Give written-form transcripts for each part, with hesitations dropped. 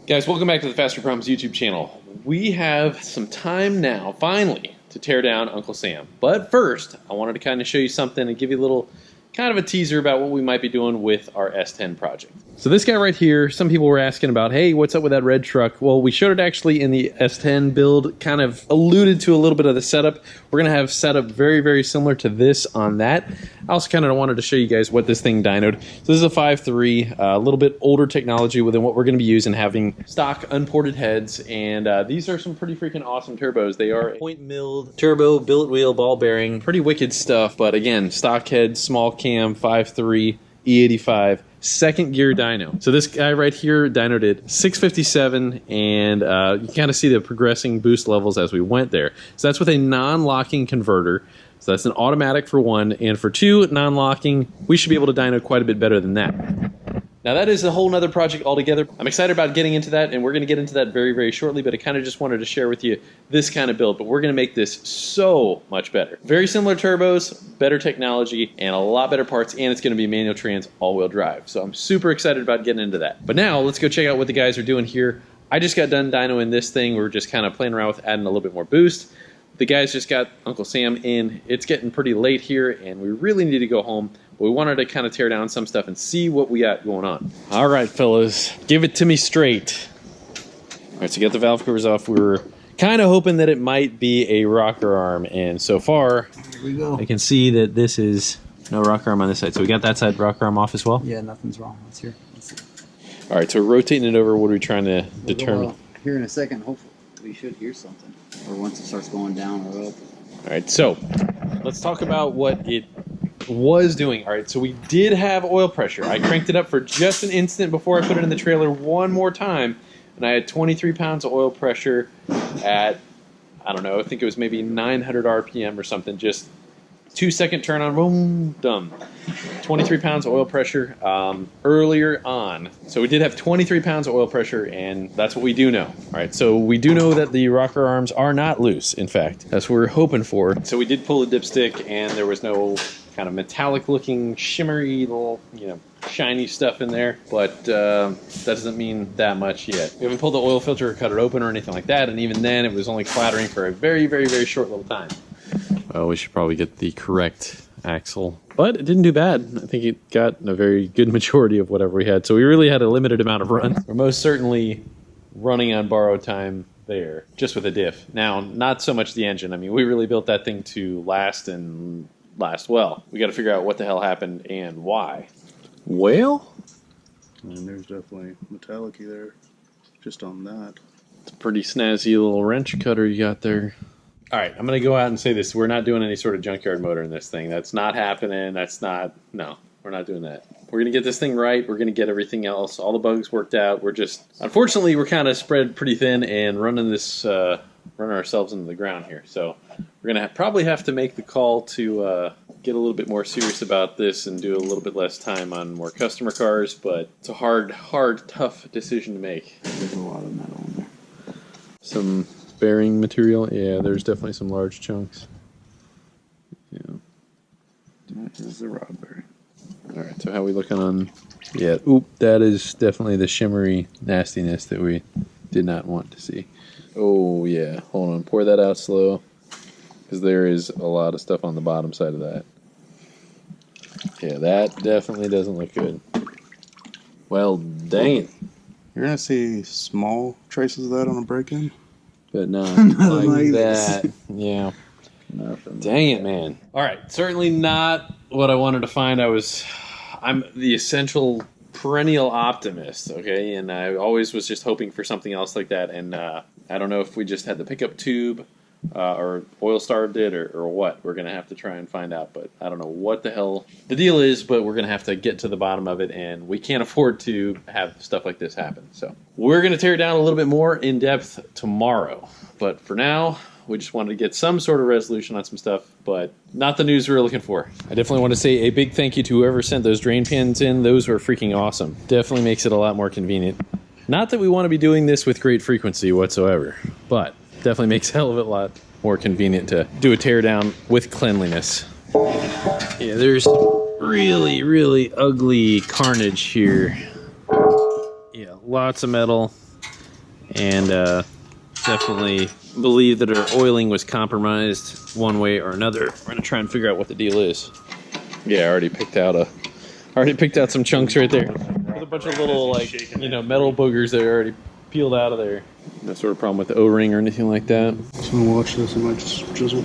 Guys, welcome back to the Fasterproms YouTube channel. We have some time now, finally, to tear down Uncle Sam. But first, I wanted to kind of show you something and give you a little kind of a teaser about what we might be doing with our S10 project. So this guy right here, some people were asking about, hey, what's up with that red truck? Well, we showed it actually in the S10 build, kind of alluded to a little bit of the setup. We're gonna have setup very, very similar to this on that. I also kind of wanted to show you guys what this thing dynoed. So this is a 5.3, a little bit older technology than what we're gonna be using, having stock unported heads, and these are some pretty freaking awesome turbos. They are point milled turbo, billet wheel, ball bearing, pretty wicked stuff, but again, stock heads, small cam, 5.3, E85, second gear dyno. So this guy right here dynoed at 657, and you kind of see the progressing boost levels as we went there. So that's with a non-locking converter. So that's an automatic for one, and for two, non-locking, we should be able to dyno quite a bit better than that. Now that is a whole nother project altogether. I'm excited about getting into that, and we're gonna get into that very, very shortly, but I kind of just wanted to share with you this kind of build, but we're gonna make this so much better. Very similar turbos, better technology, and a lot better parts, and it's gonna be manual trans, all-wheel drive. So I'm super excited about getting into that. But now, let's go check out what the guys are doing here. I just got done dynoing this thing. We're just kind of playing around with adding a little bit more boost. The guys just got Uncle Sam in. It's getting pretty late here, and we really need to go home. But we wanted to kind of tear down some stuff and see what we got going on. All right, fellas, give it to me straight. All right, so get the valve covers off. We were kind of hoping that it might be a rocker arm, and so far, here we go. I can see that this is no rocker arm on this side. So we got that side rocker arm off as well? Yeah, nothing's wrong. Let's see. All right, so we're rotating it over. What are we trying to determine? Here in a second, hopefully we should hear something. Or once it starts going down or up. All right, so let's talk about what it was doing. All right, so we did have oil pressure. I cranked it up for just an instant before I put it in the trailer one more time, and I had 23 pounds of oil pressure at, I don't know, I think it was maybe 900 RPM or something. Just 2-second turn on, boom, done. 23 pounds of oil pressure earlier on. So we did have 23 pounds of oil pressure, and that's what we do know. All right, so we do know that the rocker arms are not loose, in fact. That's what we're hoping for. So we did pull the dipstick, and there was no kind of metallic looking, shimmery little, shiny stuff in there, but that doesn't mean that much yet. We haven't pulled the oil filter or cut it open or anything like that, and even then it was only clattering for a very, very, very short little time. Well, we should probably get the correct axle, but it didn't do bad. I think it got a very good majority of whatever we had, so we really had a limited amount of runs. We're most certainly running on borrowed time there, just with a diff. Now, not so much the engine. I mean, we really built that thing to last and last well. We got to figure out what the hell happened and why. Well, and there's definitely metallic-y there, just on that. It's a pretty snazzy little wrench cutter you got there. All right, I'm going to go out and say this. We're not doing any sort of junkyard motor in this thing. That's not happening. No, we're not doing that. We're going to get this thing right. We're going to get everything else, all the bugs worked out. Unfortunately, we're kind of spread pretty thin and running ourselves into the ground here. So we're going to probably have to make the call to get a little bit more serious about this and do a little bit less time on more customer cars, but it's a hard, tough decision to make. There's a lot of metal in there. Some bearing material, yeah, there's definitely some large chunks. Yeah. That is the rod bearing. All right, so how are we looking on? Yeah, oop, that is definitely the shimmery nastiness that we did not want to see. Oh yeah, hold on, pour that out slow, because there is a lot of stuff on the bottom side of that. Yeah, that definitely doesn't look good. Well, dang it. You're going to see small traces of that on a break-in. But not like that. Yeah. Nothing. Dang it, man. All right, certainly not what I wanted to find. I'm the essential perennial optimist, okay? And I always was just hoping for something else like that. And I don't know if we just had the pickup tube or oil starved it or what. We're going to have to try and find out. But I don't know what the hell the deal is, but we're going to have to get to the bottom of it. And we can't afford to have stuff like this happen. So we're going to tear it down a little bit more in depth tomorrow. But for now, we just wanted to get some sort of resolution on some stuff, but not the news we were looking for. I definitely want to say a big thank you to whoever sent those drain pins in. Those were freaking awesome. Definitely makes it a lot more convenient. Not that we want to be doing this with great frequency whatsoever, but definitely makes a hell of a lot more convenient to do a teardown with cleanliness. Yeah, there's really, really ugly carnage here. Yeah, lots of metal. and definitely believe that our oiling was compromised one way or another. We're gonna try and figure out what the deal is. Yeah, I already picked out some chunks right there. There's a bunch of little, like, you know, metal boogers that are already peeled out of there. No sort of problem with the O-ring or anything like that. So watch this, it might just drizzle.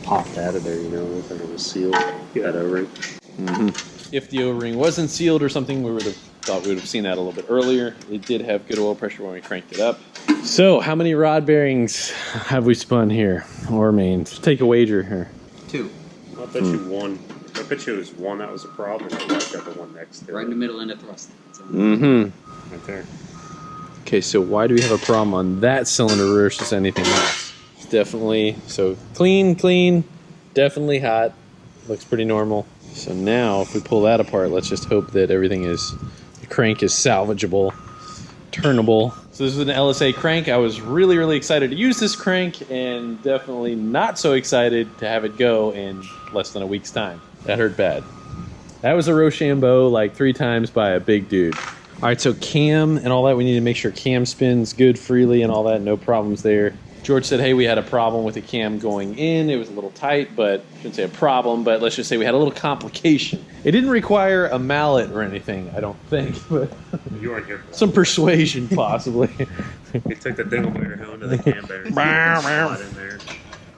Popped out of there, you know, if it was sealed. That O-ring. If the O-ring wasn't sealed or something, we would have thought we would have seen that a little bit earlier. It did have good oil pressure when we cranked it up. So, how many rod bearings have we spun here, or mains? Let's take a wager here. 2. I bet you one. I bet you it was one that was a problem, and I got the one next to it. Right in the middle end of thrust. So. Right there. Okay, so why do we have a problem on that cylinder versus anything else? It's definitely, so clean, definitely hot. Looks pretty normal. So now, if we pull that apart, let's just hope that everything is, the crank is salvageable, turnable. So this is an LSA crank. I was really excited to use this crank, and definitely not so excited to have it go in less than a week's time. That hurt bad. That was a Rochambeau like 3 times by a big dude. All right, so cam and all that, we need to make sure cam spins good freely and all that, no problems there. George said, hey, we had a problem with the cam going in. It was a little tight, but I shouldn't say a problem, but let's just say we had a little complication. It didn't require a mallet or anything, I don't think, but You weren't here. some persuasion possibly. You took the dingleberry home to the cam bearing. Slide in there.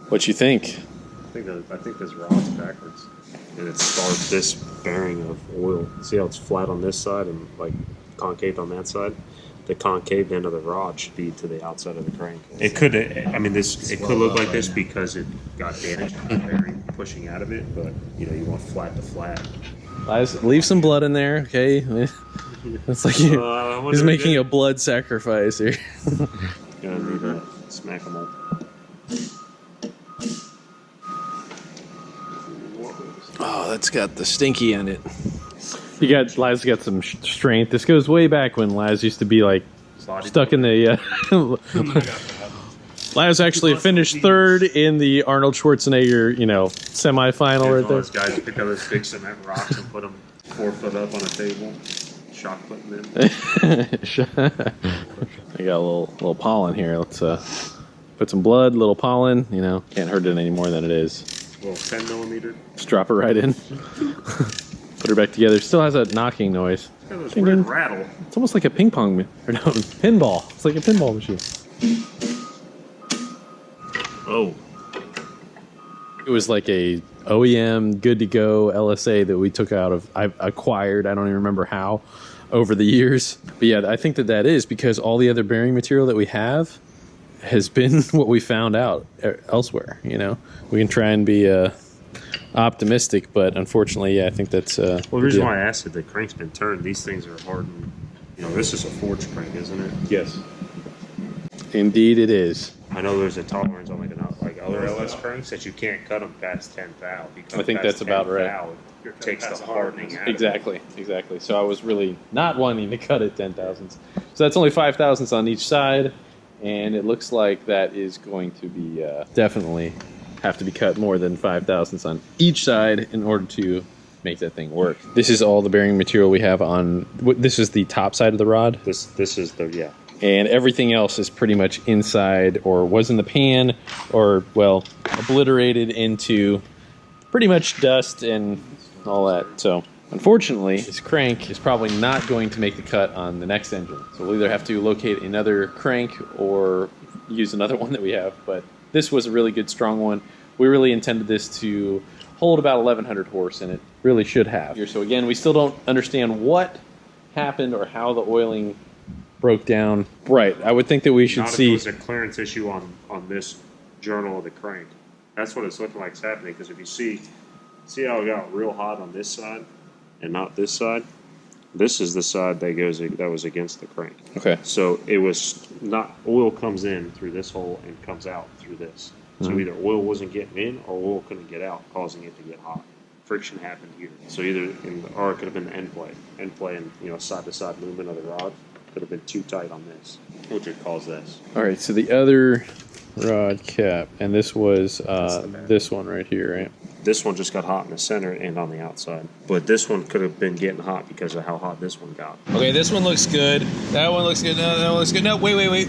What you think? I think this rod's backwards, and it starts this bearing of oil. See how it's flat on this side and like concave on that side? The concave end of the rod should be to the outside of the crank. It could, I mean, it could look like this because it got damaged from the bearing pushing out of it, but you know, you want flat to flat. Leave some blood in there, okay? It's like he's making a blood sacrifice here. Gonna need to smack them all. Oh, that's got the stinky in it. Laz got some strength. This goes way back when Laz used to be like stuck in the. Laz actually finished 3rd in the Arnold Schwarzenegger, semifinal right there. Those guys pick up those big cement rocks and put them 4 foot up on a table, shock putting them. I got a little pollen here. Let's put some blood, little pollen. Can't hurt it any more than it is. A little 10 millimeter. Just drop it right in. Put her back together. Still has a knocking noise. It's got this weird rattle. It's almost like a ping pong, or no, pinball. It's like a pinball machine. Oh. It was like a OEM good to go LSA that we took out of, I acquired, I don't even remember how, over the years. But yeah, I think that is because all the other bearing material that we have has been what we found out elsewhere, We can try and be optimistic, but unfortunately, yeah, I think that's well, the reason why I asked if the crank's been turned, these things are hardened. This is a forged crank, isn't it? Yes. Indeed it is. I know there's a tolerance on like other LS cranks that you can't cut them past 10 thou. I think that's about right. It takes the hardening out. Exactly. So I was really not wanting to cut it 10 thousandths. So that's only 5 thousandths on each side, and it looks like that is going to be definitely have to be cut more than 5 thousandths on each side in order to make that thing work. This is all the bearing material we have on. This is the top side of the rod. This is the And everything else is pretty much inside or was in the pan or, well, obliterated into pretty much dust and all that. So, unfortunately, this crank is probably not going to make the cut on the next engine. So we'll either have to locate another crank or use another one that we have. But this was a really good, strong one. We really intended this to hold about 1,100 horse, and it really should have. So again, we still don't understand what happened or how the oiling broke down. Right. I would think that we should see. Not if it was a clearance issue on this journal of the crank. That's what it's looking like it's happening. Because if you see how it got real hot on this side and not this side. This is the side that was against the crank. Okay. So it was not oil comes in through this hole and comes out through this. So either oil wasn't getting in or oil couldn't get out, causing it to get hot. Friction happened here. So or it could have been the end play and side to side movement of the rod could have been too tight on this, which would cause this. All right. So the other rod cap, and this was this one right here, right? This one just got hot in the center and on the outside. But this one could have been getting hot because of how hot this one got. Okay, this one looks good. That one looks good. No, that one looks good. No, wait.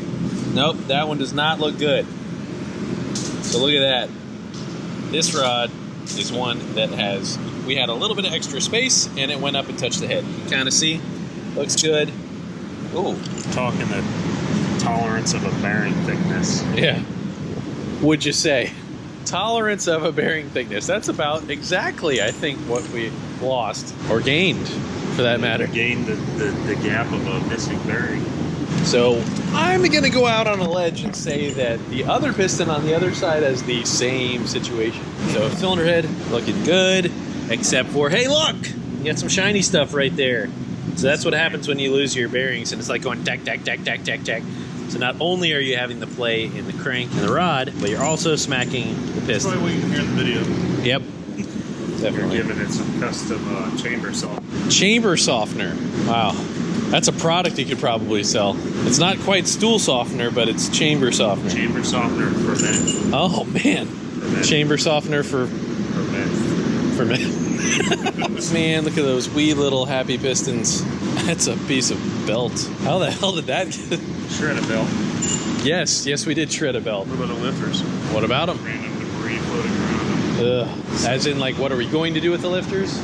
Nope, that one does not look good. So look at that. This rod is one that we had a little bit of extra space and it went up and touched the head. You can kind of see, looks good. Ooh. Talking the tolerance of a bearing thickness. Yeah. Would you say? Tolerance of a bearing thickness. That's about exactly, I think, what we lost or gained, for that matter. Gained the gap of a missing bearing. So I'm going to go out on a ledge and say that the other piston on the other side has the same situation. So cylinder head looking good, except for, hey, look, you got some shiny stuff right there. So that's what happens when you lose your bearings, and it's like going tack, tack, tack, tack, tack, tack. So not only are you having the play in the crank and the rod, but you're also smacking the piston. That's probably what you can hear in the video. Yep. Definitely. You're giving it some custom chamber softener. Chamber softener. Wow. That's a product you could probably sell. It's not quite stool softener, but it's chamber softener. Chamber softener for men. Oh, man. Chamber softener for men. For men. Man, look at those wee little happy pistons. That's a piece of belt. How the hell did that get? Shred a belt. Yes, we did shred a belt. What about the lifters? What about them? Random debris floating around them. As in, like, what are we going to do with the lifters?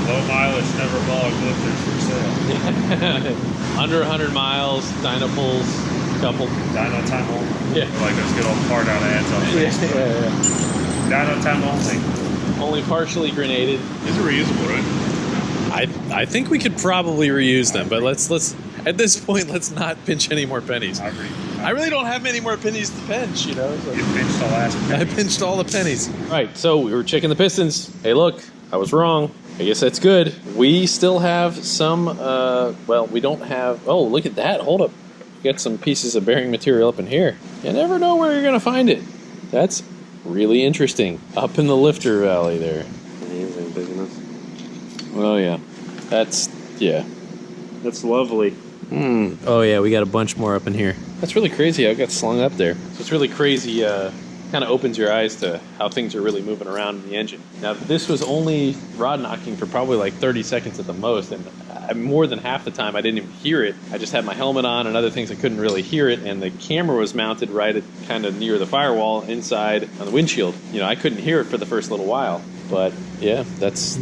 Low mileage, never bought lifters for sale. Under 100 miles, dyno pulls, couple. Dyno time only. Yeah. Like those good old part out ads on Facebook. Yeah. Dyno time only. Only partially grenaded. These are reusable, right? I think we could probably reuse them, but let's at this point let's not pinch any more pennies. I really don't have many more pennies to pinch, you know. So. You pinched the last penny. I pinched all the pennies. All right, so we were checking the pistons. Hey, look, I was wrong. I guess that's good. We still have some. Well, we don't have. Oh, look at that! Hold up. We got some pieces of bearing material up in here. You never know where you're gonna find it. That's really interesting. Up in the lifter valley there. Big enough. Oh yeah, that's lovely. Oh yeah, we got a bunch more up in here. That's really crazy. I got slung up there. So it's really crazy. Kind of opens your eyes to how things are really moving around in the engine. Now this was only rod knocking for probably like 30 seconds at the most, and more than half the time I didn't even hear it. I just had my helmet on and other things, I couldn't really hear it, and the camera was mounted right at kind of near the firewall inside on the windshield. You know, I couldn't hear it for the first little while, but yeah, that's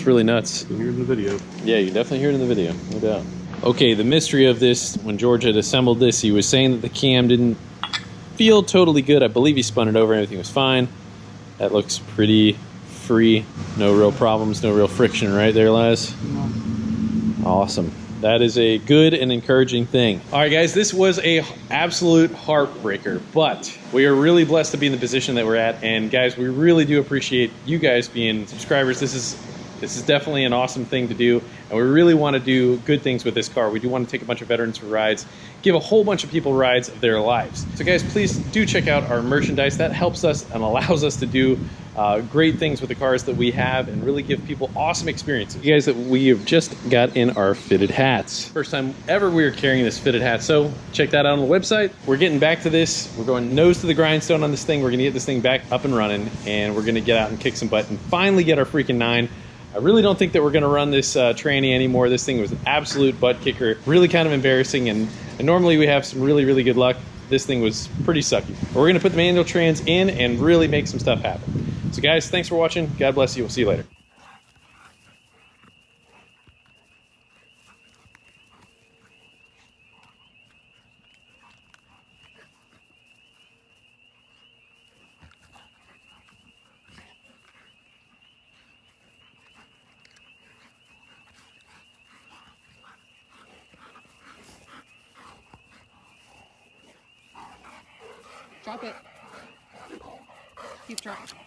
really nuts. You can hear it in the video. Yeah, you definitely hear it in the video, no doubt. Okay, the mystery of this, when George had assembled this, he was saying that the cam didn't feel totally good. I believe he spun it over, everything was fine. That looks pretty free. No real problems, no real friction right there, Laz? Awesome. That is a good and encouraging thing. All right, guys, this was a absolute heartbreaker, but we are really blessed to be in the position that we're at, and guys, we really do appreciate you guys being subscribers. This is definitely an awesome thing to do, and we really want to do good things with this car. We do want to take a bunch of veterans for rides, give a whole bunch of people rides of their lives. So guys, please do check out our merchandise. That helps us and allows us to do great things with the cars that we have and really give people awesome experiences. You guys, that we have just got in our fitted hats. First time ever we are carrying this fitted hat, so check that out on the website. We're getting back to this. We're going nose to the grindstone on this thing. We're gonna get this thing back up and running, and we're gonna get out and kick some butt and finally get our freaking 9. I really don't think that we're going to run this tranny anymore. This thing was an absolute butt kicker. Really kind of embarrassing, and normally we have some really, really good luck. This thing was pretty sucky. But we're going to put the manual trans in and really make some stuff happen. So guys, thanks for watching. God bless you. We'll see you later. Drop it. Keep dropping.